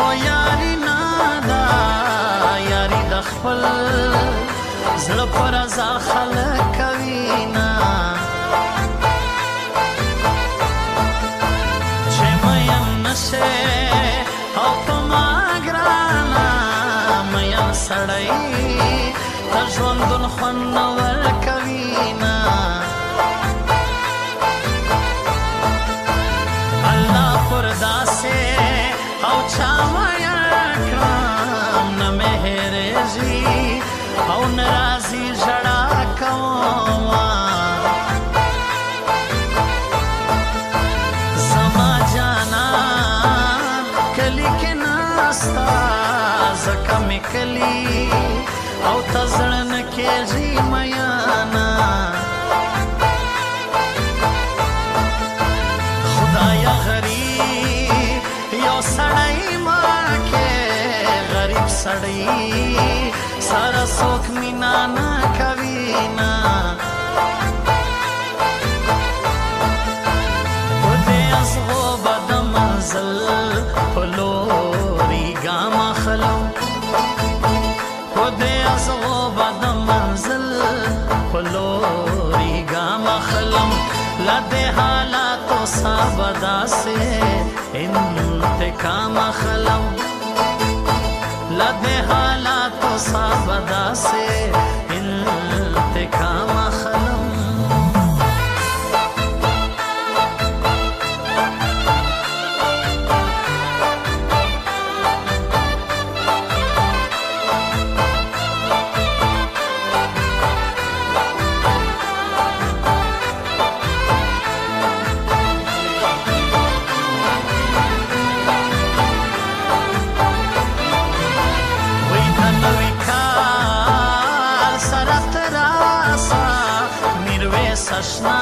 خو یاری نادا یاری د خپل زړه په رضا خلک کوي نه چې مین نشې او په ما ګرانه مین سړی د ژوندون خوند نه ورکوي نه الله پر داسې او چا مین کړم نه مې هېرېږي او نرازی ژړا کوما زما جانان کلی کې ناستا زکه مې کلی او ته زړه نه کېږي میانا خدایا غریب یو سړی ما کې غریب سړی سارا سوک مینا نا کوي نا و دې ازغو بد منزل په لوري ګام خلم و دې ازغو بد منزل په لوري ګام خلم لا دې حالاتو سابدا سے انتقام خلم لا دې حالاتو سابدا سے انتقام خلم سشنا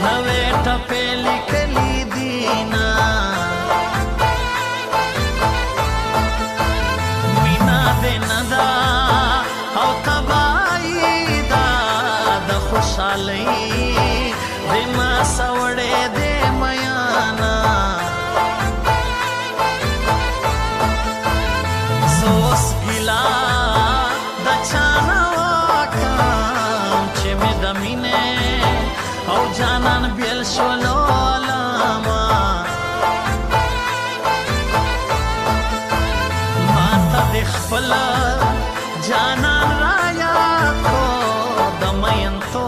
نوے ٹپے لکلی دینا مینا دینا دا او تبائی دا دا خوشحالی دے ما سوڑے دے میانا زوس گلا دا چانا واکام چے میں دمینے او جانان بیل شولو علاما ماتا دی خپل جانان رایا کو دمین تو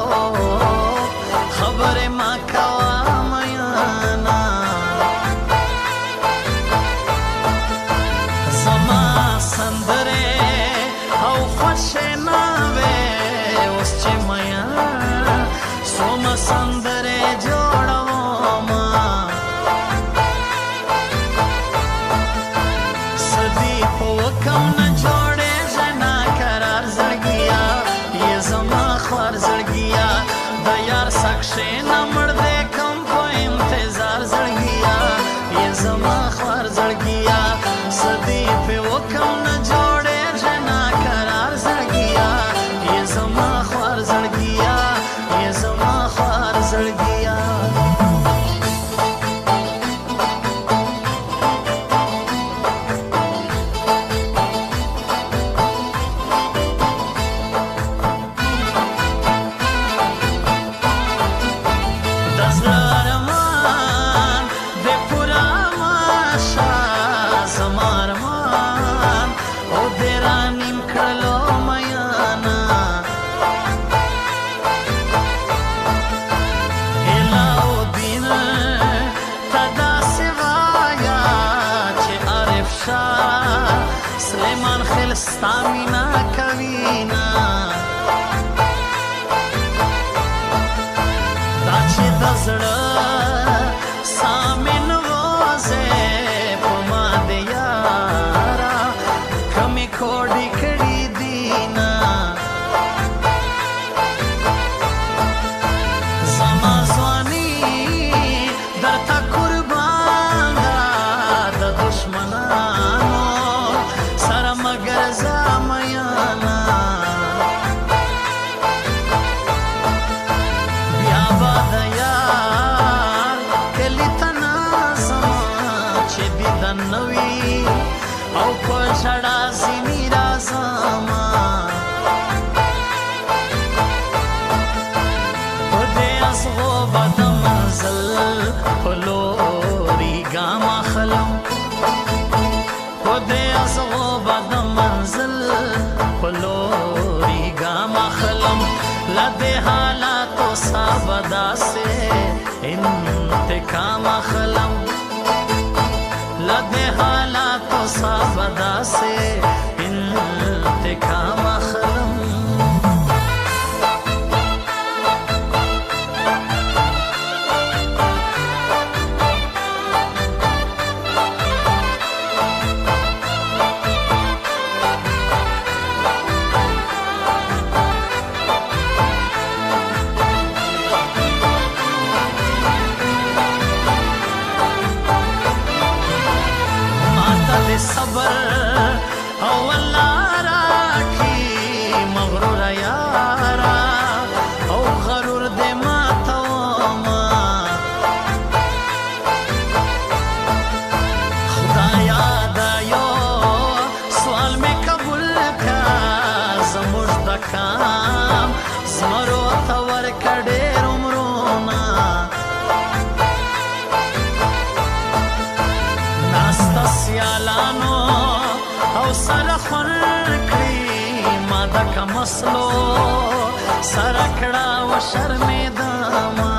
خبر ما کوا میانا زما سندره او خوش ناوے اس چه میانا سوما سندره جوړوما سدی په کم نه جوړې جنا قرار زړګیا یہ زما خوار زړګیا د یار سکشه نه مړ دې کم په انتظار زړګیا یہ زما خوار زړګیا سدی په کم نه جوړې جنا قرار زړګیا یہ زما خوار زړګیا یہ زما خوار زړګیا سلیمان خیل ستامینا کوینا دا چې د زړه سامن وازه په ما د یارا کمی کوډی کړي دینا زما ځواني درته قربان د دشمنانو سره مگر زمیانا بیا با د یار او په ژړا ځینې راځمه په دې ازغو به د منزل په لوري ګام اخلم په دې ازغو به د منزل په لوري ګام اخلم له دې حالاتو سا به داسې انتقام اخلم له دې حالاتو سا به داسې انتقام اخلم صبر او الله راکي مغرور یارا او غرور دې ماتوما خدایا دا یو سوال مې قبول کا زموږ د کام زمرو ته ورکړ ډېر عمرونه ناستا سیالانو او سره خور کړي ما د کمسلو سره کړه و شرمېدمه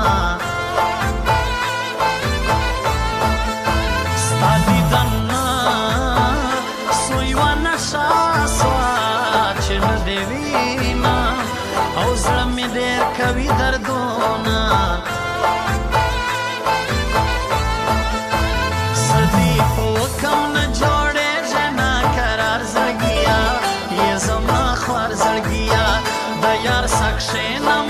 ستا دیدن سو یوه نشه سوه چې نه دې وینم او زړه مې ډېر کوي دردونه کم نه جوړېږي ناقرار زړګیا یې زما خوار زړګیا د یار څه کښېنم